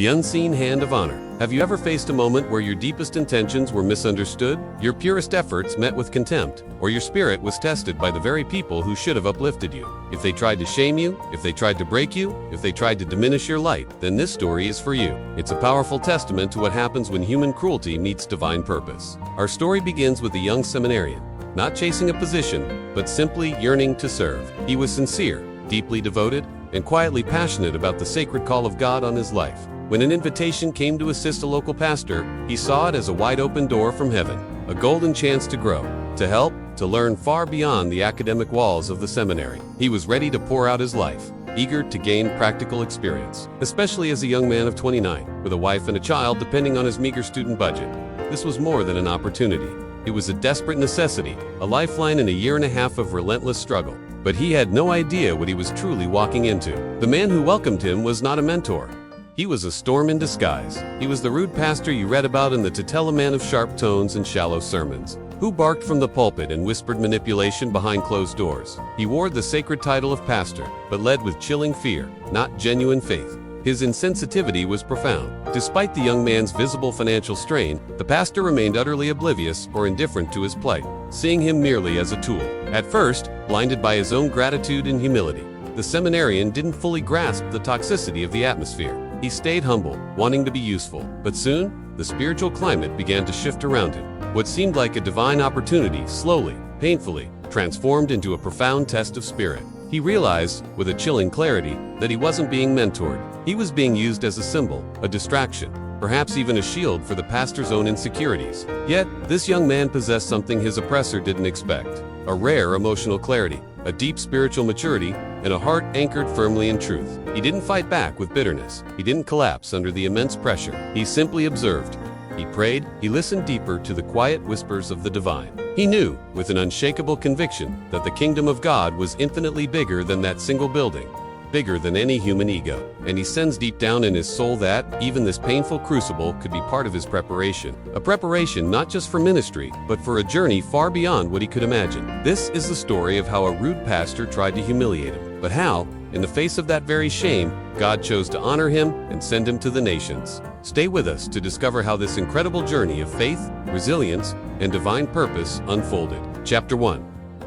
The unseen hand of honor. Have you ever faced a moment where your deepest intentions were misunderstood, your purest efforts met with contempt, or your spirit was tested by the very people who should have uplifted you? If they tried to shame you, if they tried to break you, if they tried to diminish your light, then this story is for you. It's a powerful testament to what happens when human cruelty meets divine purpose. Our story begins with a young seminarian, not chasing a position, but simply yearning to serve. He was sincere, deeply devoted, and quietly passionate about the sacred call of God on his life. When an invitation came to assist a local pastor, he saw it as a wide-open door from heaven, a golden chance to grow, to help, to learn far beyond the academic walls of the seminary. He was ready to pour out his life, eager to gain practical experience, especially as a young man of 29, with a wife and a child depending on his meager student budget. This was more than an opportunity. It was a desperate necessity, a lifeline in a year and a half of relentless struggle. But he had no idea what he was truly walking into. The man who welcomed him was not a mentor. He was a storm in disguise. He was the rude pastor you read about in the Tutela man of sharp tones and shallow sermons, who barked from the pulpit and whispered manipulation behind closed doors. He wore the sacred title of pastor, but led with chilling fear, not genuine faith. His insensitivity was profound. Despite the young man's visible financial strain, the pastor remained utterly oblivious or indifferent to his plight, seeing him merely as a tool. At first, blinded by his own gratitude and humility, the seminarian didn't fully grasp the toxicity of the atmosphere. He stayed humble, wanting to be useful, but soon, the spiritual climate began to shift around him. What seemed like a divine opportunity slowly, painfully, transformed into a profound test of spirit. He realized, with a chilling clarity, that he wasn't being mentored. He was being used as a symbol, a distraction, perhaps even a shield for the pastor's own insecurities. Yet, this young man possessed something his oppressor didn't expect: a rare emotional clarity, a deep spiritual maturity, and a heart anchored firmly in truth. He didn't fight back with bitterness. He didn't collapse under the immense pressure. He simply observed. He prayed. He listened deeper to the quiet whispers of the divine. He knew, with an unshakable conviction, that the kingdom of God was infinitely bigger than that single building, bigger than any human ego. And he sensed deep down in his soul that, even this painful crucible could be part of his preparation. A preparation not just for ministry, but for a journey far beyond what he could imagine. This is the story of how a rude pastor tried to humiliate him, but how, in the face of that very shame, God chose to honor him and send him to the nations. Stay with us to discover how this incredible journey of faith, resilience, and divine purpose unfolded. Chapter 1.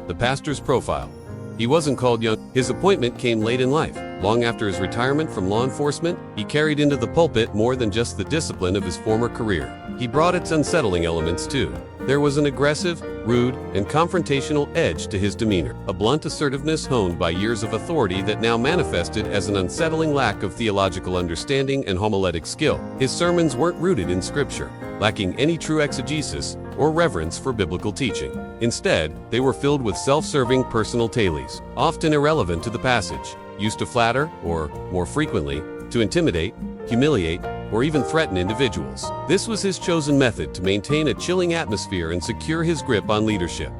The pastor's profile. He wasn't called young. His appointment came late in life. Long after his retirement from law enforcement, he carried into the pulpit more than just the discipline of his former career. He brought its unsettling elements too. There was an aggressive, rude, and confrontational edge to his demeanor, a blunt assertiveness honed by years of authority that now manifested as an unsettling lack of theological understanding and homiletic skill. His sermons weren't rooted in scripture, lacking any true exegesis or reverence for biblical teaching. Instead, they were filled with self-serving personal tales, often irrelevant to the passage, used to flatter, or, more frequently, to intimidate, humiliate, or even threaten individuals. This was his chosen method to maintain a chilling atmosphere and secure his grip on leadership.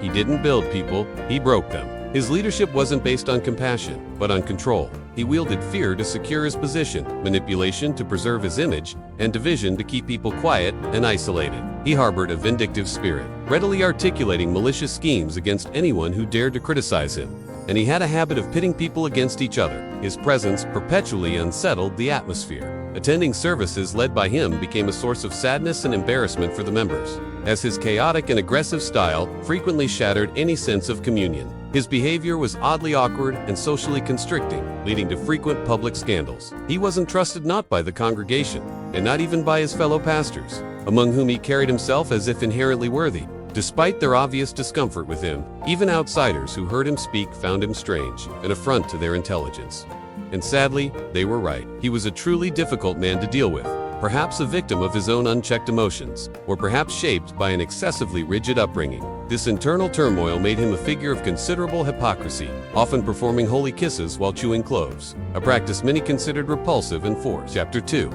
He didn't build people, he broke them. His leadership wasn't based on compassion, but on control. He wielded fear to secure his position, manipulation to preserve his image, and division to keep people quiet and isolated. He harbored a vindictive spirit, readily articulating malicious schemes against anyone who dared to criticize him. And he had a habit of pitting people against each other. His presence perpetually unsettled the atmosphere. Attending services led by him became a source of sadness and embarrassment for the members, as his chaotic and aggressive style frequently shattered any sense of communion. His behavior was oddly awkward and socially constricting, leading to frequent public scandals. He wasn't trusted not by the congregation, and not even by his fellow pastors, among whom he carried himself as if inherently worthy. Despite their obvious discomfort with him, even outsiders who heard him speak found him strange, an affront to their intelligence. And sadly, they were right. He was a truly difficult man to deal with, perhaps a victim of his own unchecked emotions, or perhaps shaped by an excessively rigid upbringing. This internal turmoil made him a figure of considerable hypocrisy, often performing holy kisses while chewing cloves, a practice many considered repulsive and forced. Chapter 2.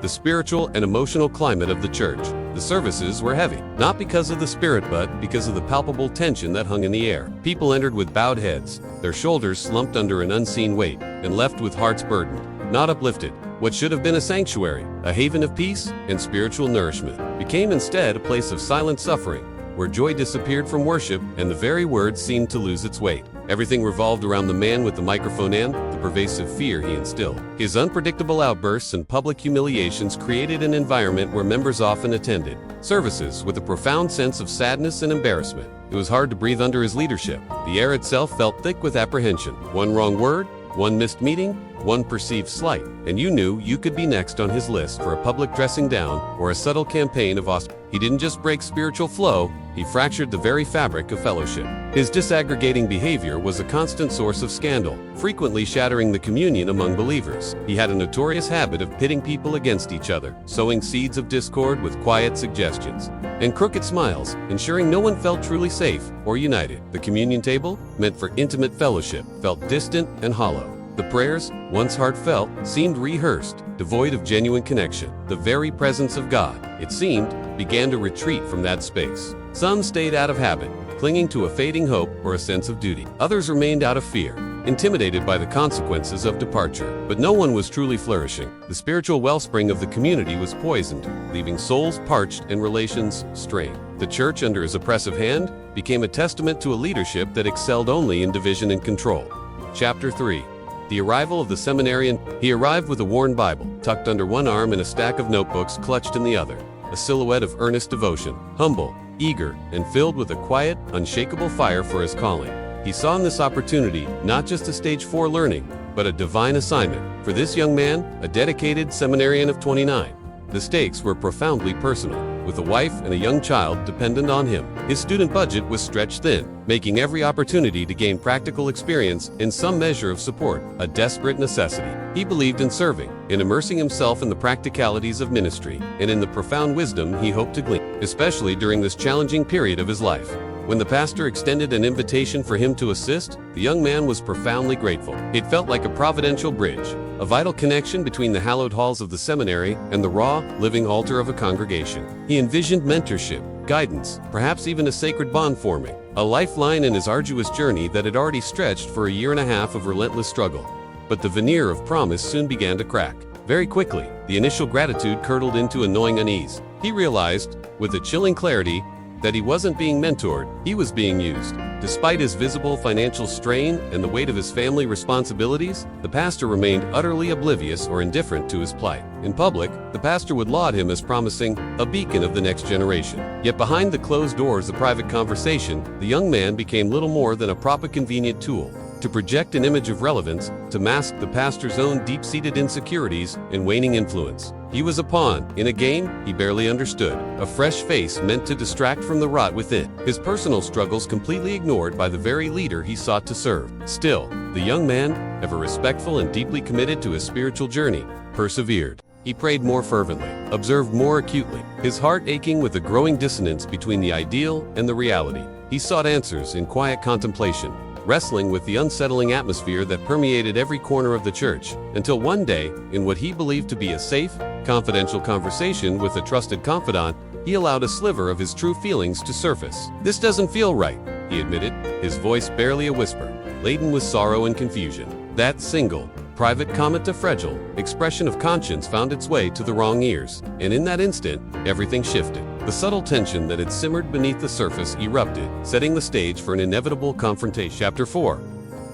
The spiritual and emotional climate of the church. The services were heavy, not because of the spirit but because of the palpable tension that hung in the air. People entered with bowed heads, their shoulders slumped under an unseen weight, and left with hearts burdened, not uplifted. What should have been a sanctuary, a haven of peace and spiritual nourishment, became instead a place of silent suffering, where joy disappeared from worship and the very word seemed to lose its weight. Everything revolved around the man with the microphone and the pervasive fear he instilled. His unpredictable outbursts and public humiliations created an environment where members often attended services with a profound sense of sadness and embarrassment. It was hard to breathe under his leadership. The air itself felt thick with apprehension. One wrong word, one missed meeting, one perceived slight, and you knew you could be next on his list for a public dressing down or a subtle campaign of ostracism. He didn't just break spiritual flow, he fractured the very fabric of fellowship. His disaggregating behavior was a constant source of scandal, frequently shattering the communion among believers. He had a notorious habit of pitting people against each other, sowing seeds of discord with quiet suggestions and crooked smiles, ensuring no one felt truly safe or united. The communion table, meant for intimate fellowship, felt distant and hollow. The prayers, once heartfelt, seemed rehearsed, devoid of genuine connection. The very presence of God, it seemed, began to retreat from that space. Some stayed out of habit, clinging to a fading hope or a sense of duty. Others remained out of fear, intimidated by the consequences of departure. But no one was truly flourishing. The spiritual wellspring of the community was poisoned, leaving souls parched and relations strained. The church, under his oppressive hand, became a testament to a leadership that excelled only in division and control. Chapter 3. The arrival of the seminarian. He arrived with a worn Bible, tucked under one arm and a stack of notebooks clutched in the other, a silhouette of earnest devotion, humble, eager, and filled with a quiet, unshakable fire for his calling. He saw in this opportunity not just a stage 4 learning, but a divine assignment. For this young man, a dedicated seminarian of 29, the stakes were profoundly personal. With a wife and a young child dependent on him, his student budget was stretched thin, making every opportunity to gain practical experience and some measure of support a desperate necessity. He believed in serving, in immersing himself in the practicalities of ministry, and in the profound wisdom he hoped to glean, especially during this challenging period of his life. When the pastor extended an invitation for him to assist, the young man was profoundly grateful. It felt like a providential bridge, a vital connection between the hallowed halls of the seminary and the raw, living altar of a congregation. He envisioned mentorship, guidance, perhaps even a sacred bond forming, a lifeline in his arduous journey that had already stretched for a year and a half of relentless struggle. But the veneer of promise soon began to crack. Very quickly, the initial gratitude curdled into a gnawing unease. He realized, with a chilling clarity, that he wasn't being mentored, he was being used. Despite his visible financial strain and the weight of his family responsibilities, the pastor remained utterly oblivious or indifferent to his plight. In public, the pastor would laud him as promising a beacon of the next generation. Yet behind the closed doors of private conversation, the young man became little more than a proper convenient tool to project an image of relevance, to mask the pastor's own deep-seated insecurities and waning influence. He was a pawn in a game he barely understood, a fresh face meant to distract from the rot within, his personal struggles completely ignored by the very leader he sought to serve. Still, the young man, ever respectful and deeply committed to his spiritual journey, persevered. He prayed more fervently, observed more acutely, his heart aching with a growing dissonance between the ideal and the reality. He sought answers in quiet contemplation, wrestling with the unsettling atmosphere that permeated every corner of the church, until one day, in what he believed to be a safe, confidential conversation with a trusted confidant, he allowed a sliver of his true feelings to surface. "This doesn't feel right," he admitted, his voice barely a whisper, laden with sorrow and confusion. That single, private comment to fragile expression of conscience found its way to the wrong ears, and in that instant, everything shifted. The subtle tension that had simmered beneath the surface erupted, setting the stage for an inevitable confrontation. Chapter 4.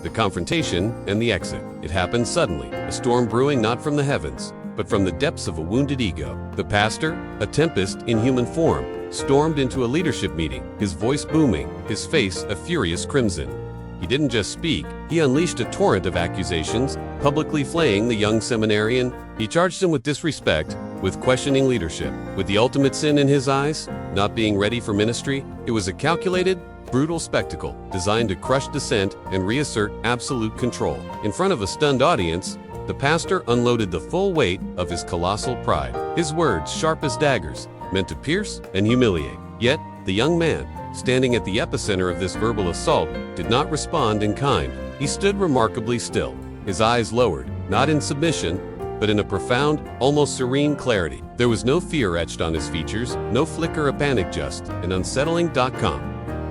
The confrontation and the exit. It happened suddenly, a storm brewing not from the heavens, but from the depths of a wounded ego. The pastor, a tempest in human form, stormed into a leadership meeting, his voice booming, his face a furious crimson. He didn't just speak, he unleashed a torrent of accusations, publicly flaying the young seminarian. He charged him with disrespect, with questioning leadership, with the ultimate sin in his eyes, not being ready for ministry. It was a calculated, brutal spectacle designed to crush dissent and reassert absolute control. In front of a stunned audience, the pastor unloaded the full weight of his colossal pride. His words, sharp as daggers, meant to pierce and humiliate. Yet, the young man, standing at the epicenter of this verbal assault, did not respond in kind. He stood remarkably still, his eyes lowered, not in submission, but in a profound, almost serene clarity. There was no fear etched on his features, no flicker of panic, just an unsettling.com.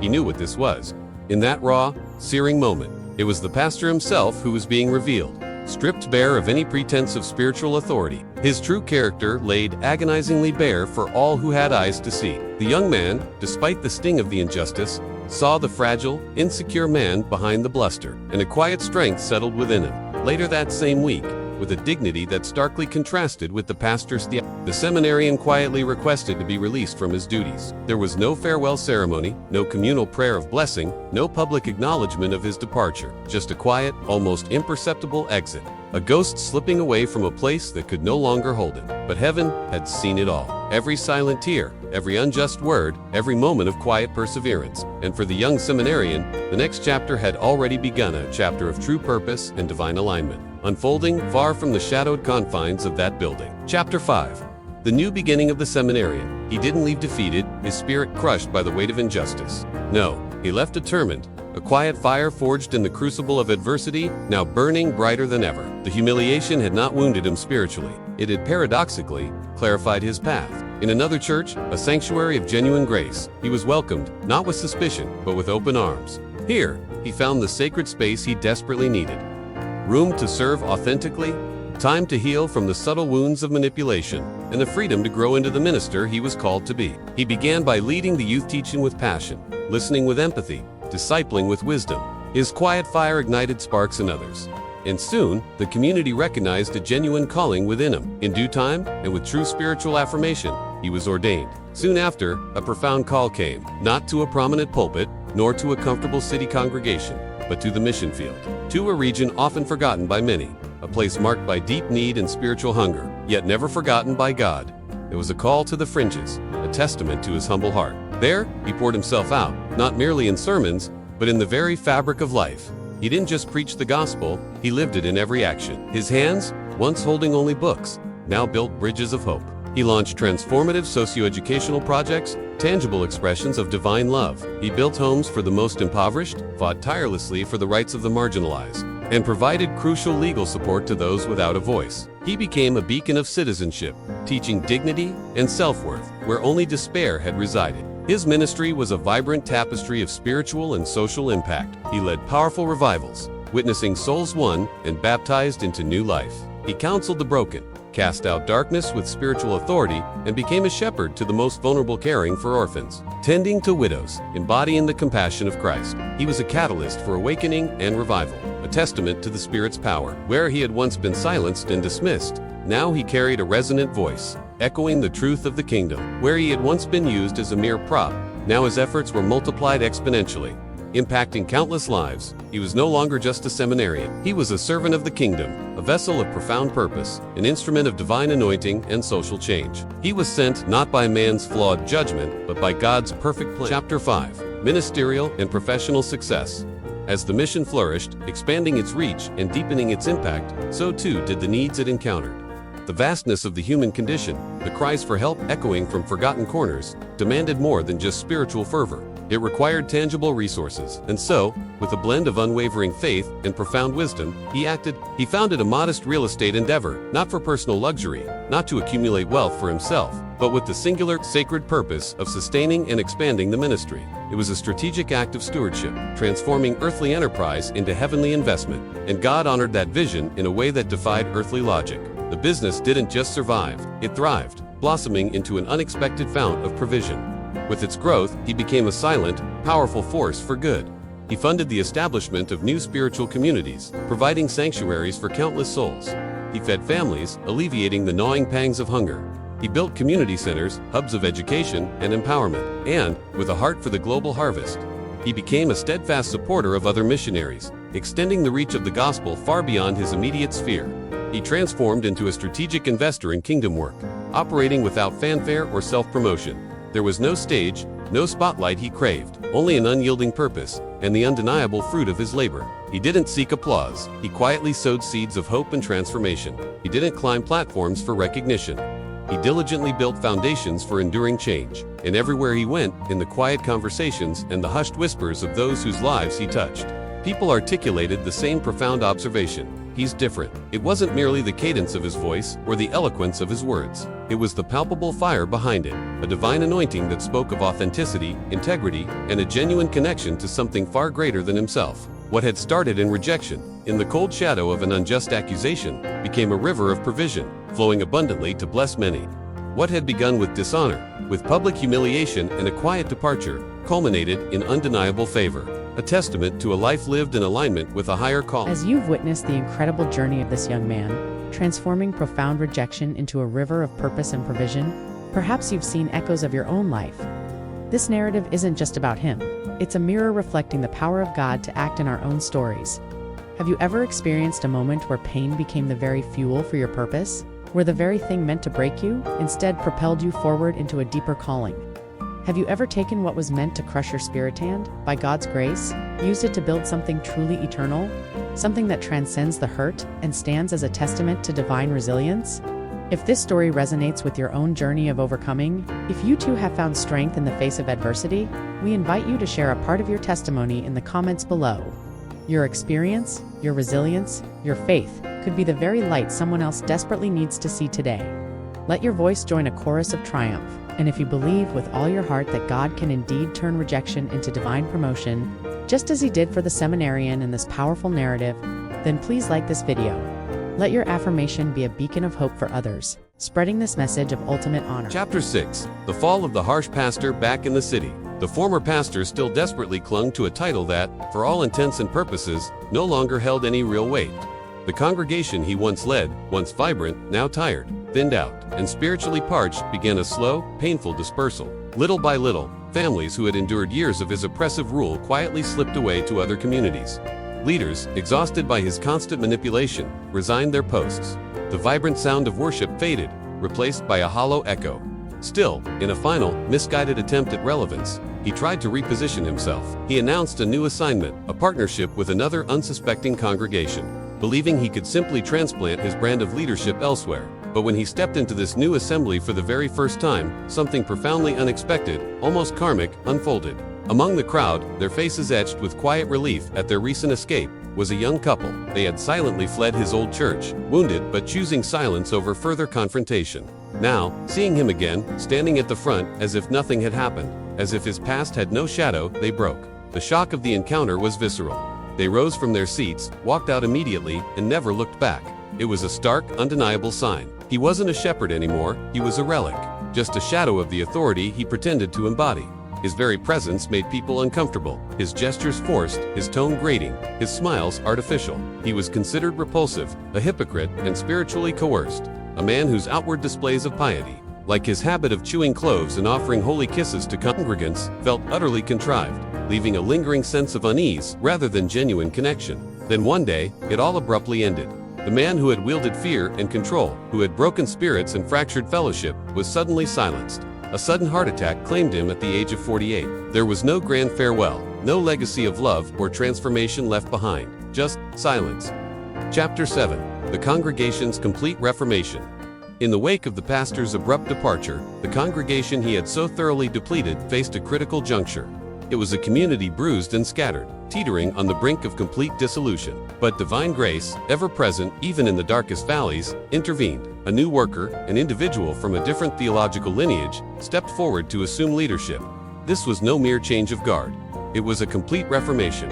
He knew what this was. In that raw, searing moment, it was the pastor himself who was being revealed, stripped bare of any pretense of spiritual authority. His true character laid agonizingly bare for all who had eyes to see. The young man, despite the sting of the injustice, saw the fragile, insecure man behind the bluster, and a quiet strength settled within him. Later that same week, with a dignity that starkly contrasted with the pastor's the seminarian quietly requested to be released from his duties. There was no farewell ceremony, no communal prayer of blessing, no public acknowledgement of his departure, just a quiet, almost imperceptible exit. A ghost slipping away from a place that could no longer hold him. But heaven had seen it all. Every silent tear, every unjust word, every moment of quiet perseverance. And for the young seminarian, the next chapter had already begun, a chapter of true purpose and divine alignment, unfolding far from the shadowed confines of that building. Chapter 5. The new beginning of the seminarian. He didn't leave defeated, his spirit crushed by the weight of injustice. No, he left determined, a quiet fire forged in the crucible of adversity, now burning brighter than ever. The humiliation had not wounded him spiritually. It had paradoxically clarified his path. In another church, a sanctuary of genuine grace, he was welcomed, not with suspicion, but with open arms. Here, he found the sacred space he desperately needed. Room to serve authentically, time to heal from the subtle wounds of manipulation, and the freedom to grow into the minister he was called to be. He began by leading the youth teaching with passion, listening with empathy, discipling with wisdom. His quiet fire ignited sparks in others. And soon, the community recognized a genuine calling within him. In due time, and with true spiritual affirmation, he was ordained. Soon after, a profound call came, not to a prominent pulpit, nor to a comfortable city congregation, but to the mission field, to a region often forgotten by many, a place marked by deep need and spiritual hunger, yet never forgotten by God. It was a call to the fringes, a testament to his humble heart. There, he poured himself out, not merely in sermons, but in the very fabric of life. He didn't just preach the gospel, he lived it in every action. His hands, once holding only books, now built bridges of hope. He launched transformative socio-educational projects, tangible expressions of divine love. He built homes for the most impoverished, fought tirelessly for the rights of the marginalized, and provided crucial legal support to those without a voice. He became a beacon of citizenship, teaching dignity and self-worth where only despair had resided. His ministry was a vibrant tapestry of spiritual and social impact. He led powerful revivals, witnessing souls won and baptized into new life. He counseled the broken, cast out darkness with spiritual authority, and became a shepherd to the most vulnerable, caring for orphans, tending to widows, embodying the compassion of Christ. He was a catalyst for awakening and revival, a testament to the Spirit's power. Where he had once been silenced and dismissed, now he carried a resonant voice, echoing the truth of the kingdom. Where he had once been used as a mere prop, now his efforts were multiplied exponentially, impacting countless lives. He was no longer just a seminarian. He was a servant of the kingdom, a vessel of profound purpose, an instrument of divine anointing and social change. He was sent not by man's flawed judgment, but by God's perfect plan. Chapter 5. Ministerial and professional success. As the mission flourished, expanding its reach and deepening its impact, so too did the needs it encountered. The vastness of the human condition, the cries for help echoing from forgotten corners, demanded more than just spiritual fervor. It required tangible resources, and so, with a blend of unwavering faith and profound wisdom, he founded a modest real estate endeavor, not for personal luxury, not to accumulate wealth for himself, but with the singular, sacred purpose of sustaining and expanding the ministry. It was a strategic act of stewardship, transforming earthly enterprise into heavenly investment, and God honored that vision in a way that defied earthly logic. The business didn't just survive, it thrived, blossoming into an unexpected fount of provision. With its growth, he became a silent, powerful force for good. He funded the establishment of new spiritual communities, providing sanctuaries for countless souls. He fed families, alleviating the gnawing pangs of hunger. He built community centers, hubs of education and empowerment, and, with a heart for the global harvest, he became a steadfast supporter of other missionaries, extending the reach of the gospel far beyond his immediate sphere. He transformed into a strategic investor in kingdom work, operating without fanfare or self-promotion. There was no stage, no spotlight he craved, only an unyielding purpose and the undeniable fruit of his labor. He didn't seek applause. He quietly sowed seeds of hope and transformation. He didn't climb platforms for recognition. He diligently built foundations for enduring change. And everywhere he went, in the quiet conversations and the hushed whispers of those whose lives he touched, people articulated the same profound observation. He's different. It wasn't merely the cadence of his voice or the eloquence of his words. It was the palpable fire behind it, a divine anointing that spoke of authenticity, integrity, and a genuine connection to something far greater than himself. What had started in rejection, in the cold shadow of an unjust accusation, became a river of provision, flowing abundantly to bless many. What had begun with dishonor, with public humiliation and a quiet departure, culminated in undeniable favor, a testament to a life lived in alignment with a higher call. As you've witnessed the incredible journey of this young man, transforming profound rejection into a river of purpose and provision, perhaps you've seen echoes of your own life. This narrative isn't just about him. It's a mirror reflecting the power of God to act in our own stories. Have you ever experienced a moment where pain became the very fuel for your purpose? Where the very thing meant to break you, instead propelled you forward into a deeper calling? Have you ever taken what was meant to crush your spirit and, by God's grace, used it to build something truly eternal? Something that transcends the hurt and stands as a testament to divine resilience? If this story resonates with your own journey of overcoming, if you too have found strength in the face of adversity, we invite you to share a part of your testimony in the comments below. Your experience, your resilience, your faith could be the very light someone else desperately needs to see today. Let your voice join a chorus of triumph, and if you believe with all your heart that God can indeed turn rejection into divine promotion, just as he did for the seminarian in this powerful narrative, then please like this video. Let your affirmation be a beacon of hope for others, spreading this message of ultimate honor. Chapter 6. The fall of the harsh pastor back in the city. The former pastor still desperately clung to a title that, for all intents and purposes, no longer held any real weight. The congregation he once led, once vibrant, now tired, thinned out, and spiritually parched, began a slow, painful dispersal. Little by little, families who had endured years of his oppressive rule quietly slipped away to other communities. Leaders, exhausted by his constant manipulation, resigned their posts. The vibrant sound of worship faded, replaced by a hollow echo. Still, in a final, misguided attempt at relevance, he tried to reposition himself. He announced a new assignment, a partnership with another unsuspecting congregation, believing he could simply transplant his brand of leadership elsewhere. But when he stepped into this new assembly for the very first time, something profoundly unexpected, almost karmic, unfolded. Among the crowd, their faces etched with quiet relief at their recent escape, was a young couple. They had silently fled his old church, wounded but choosing silence over further confrontation. Now, seeing him again, standing at the front, as if nothing had happened, as if his past had no shadow, they broke. The shock of the encounter was visceral. They rose from their seats, walked out immediately, and never looked back. It was a stark, undeniable sign. He wasn't a shepherd anymore, he was a relic, just a shadow of the authority he pretended to embody. His very presence made people uncomfortable, his gestures forced, his tone grating, his smiles artificial. He was considered repulsive, a hypocrite, and spiritually coerced. A man whose outward displays of piety, like his habit of chewing cloves and offering holy kisses to congregants, felt utterly contrived, leaving a lingering sense of unease rather than genuine connection. Then one day, it all abruptly ended. The man who had wielded fear and control, who had broken spirits and fractured fellowship, was suddenly silenced. A sudden heart attack claimed him at the age of 48. There was no grand farewell, no legacy of love or transformation left behind, just silence. Chapter 7. The congregation's complete reformation. In the wake of the pastor's abrupt departure, the congregation he had so thoroughly depleted faced a critical juncture. It was a community bruised and scattered, teetering on the brink of complete dissolution. But divine grace, ever present even in the darkest valleys, intervened. A new worker, an individual from a different theological lineage, stepped forward to assume leadership. This was no mere change of guard. It was a complete reformation.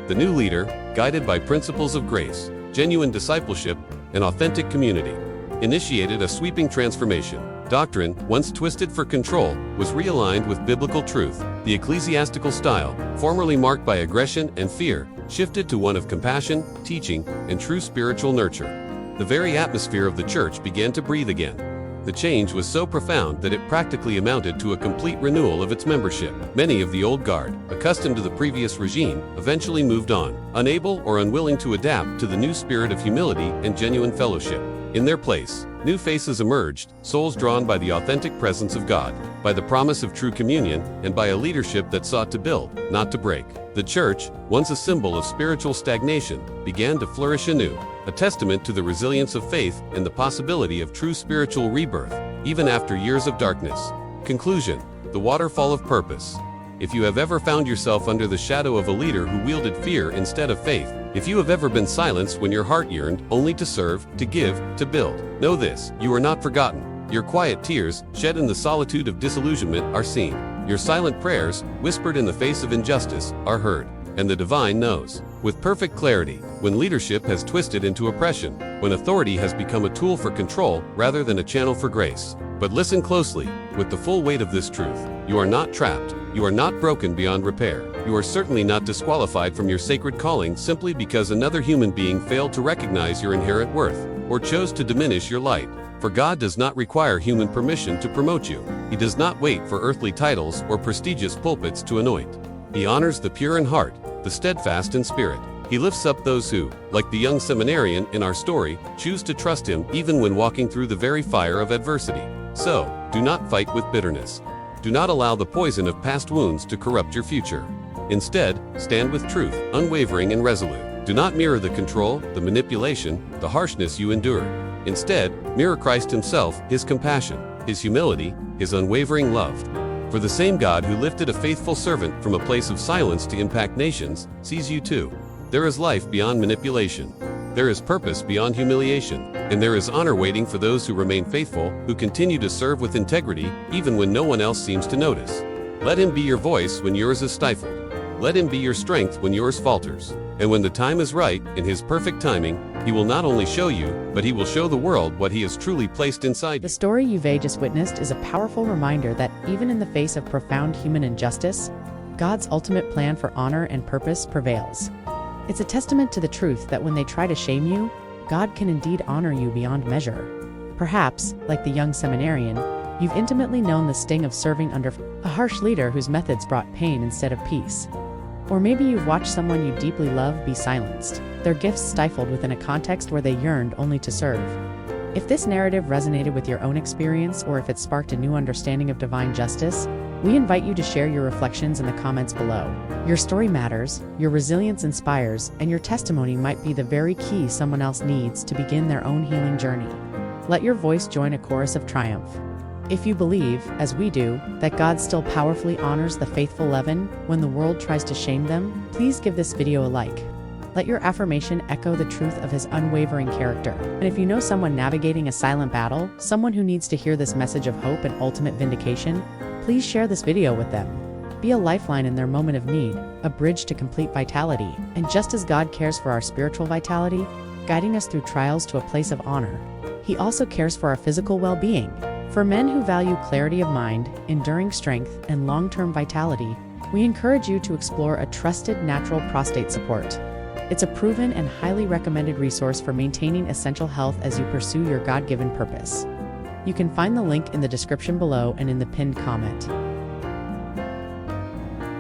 The new leader, guided by principles of grace, genuine discipleship, and authentic community, initiated a sweeping transformation. Doctrine, once twisted for control, was realigned with biblical truth. The ecclesiastical style, formerly marked by aggression and fear, shifted to one of compassion, teaching, and true spiritual nurture. The very atmosphere of the church began to breathe again. The change was so profound that it practically amounted to a complete renewal of its membership. Many of the old guard, accustomed to the previous regime, eventually moved on, unable or unwilling to adapt to the new spirit of humility and genuine fellowship. In their place, new faces emerged, souls drawn by the authentic presence of God, by the promise of true communion, and by a leadership that sought to build, not to break. The church, once a symbol of spiritual stagnation, began to flourish anew, a testament to the resilience of faith and the possibility of true spiritual rebirth, even after years of darkness. Conclusion: the waterfall of purpose. If you have ever found yourself under the shadow of a leader who wielded fear instead of faith, if you have ever been silenced when your heart yearned only to serve, to give, to build, know this: you are not forgotten. Your quiet tears, shed in the solitude of disillusionment, are seen. Your silent prayers, whispered in the face of injustice, are heard. and the divine knows. With perfect clarity, when leadership has twisted into oppression, when authority has become a tool for control rather than a channel for grace. But listen closely, with the full weight of this truth. You are not trapped. You are not broken beyond repair. You are certainly not disqualified from your sacred calling simply because another human being failed to recognize your inherent worth, or chose to diminish your light. For God does not require human permission to promote you. He does not wait for earthly titles or prestigious pulpits to anoint. He honors the pure in heart, the steadfast in spirit. He lifts up those who, like the young seminarian in our story, choose to trust him even when walking through the very fire of adversity. So, do not fight with bitterness. Do not allow the poison of past wounds to corrupt your future. Instead, stand with truth, unwavering and resolute. Do not mirror the control, the manipulation, the harshness you endured. Instead, mirror Christ himself, his compassion, his humility, his unwavering love. For the same God who lifted a faithful servant from a place of silence to impact nations, sees you too. There is life beyond manipulation. There is purpose beyond humiliation. And there is honor waiting for those who remain faithful, who continue to serve with integrity, even when no one else seems to notice. Let him be your voice when yours is stifled. Let him be your strength when yours falters. And when the time is right, in his perfect timing, he will not only show you, but he will show the world what he has truly placed inside you. The story you've just witnessed is a powerful reminder that even in the face of profound human injustice, God's ultimate plan for honor and purpose prevails. It's a testament to the truth that when they try to shame you, God can indeed honor you beyond measure. Perhaps, like the young seminarian, you've intimately known the sting of serving under a harsh leader whose methods brought pain instead of peace. Or maybe you've watched someone you deeply love be silenced, their gifts stifled within a context where they yearned only to serve. If this narrative resonated with your own experience, or if it sparked a new understanding of divine justice, we invite you to share your reflections in the comments below. Your story matters, your resilience inspires, and your testimony might be the very key someone else needs to begin their own healing journey. Let your voice join a chorus of triumph. If you believe, as we do, that God still powerfully honors the faithful leaven when the world tries to shame them, please give this video a like. Let your affirmation echo the truth of his unwavering character. And if you know someone navigating a silent battle, someone who needs to hear this message of hope and ultimate vindication, please share this video with them. Be a lifeline in their moment of need, a bridge to complete vitality. And just as God cares for our spiritual vitality, guiding us through trials to a place of honor, he also cares for our physical well-being. For men who value clarity of mind, enduring strength, and long-term vitality, we encourage you to explore a trusted natural prostate support. It's a proven and highly recommended resource for maintaining essential health as you pursue your God-given purpose. You can find the link in the description below and in the pinned comment.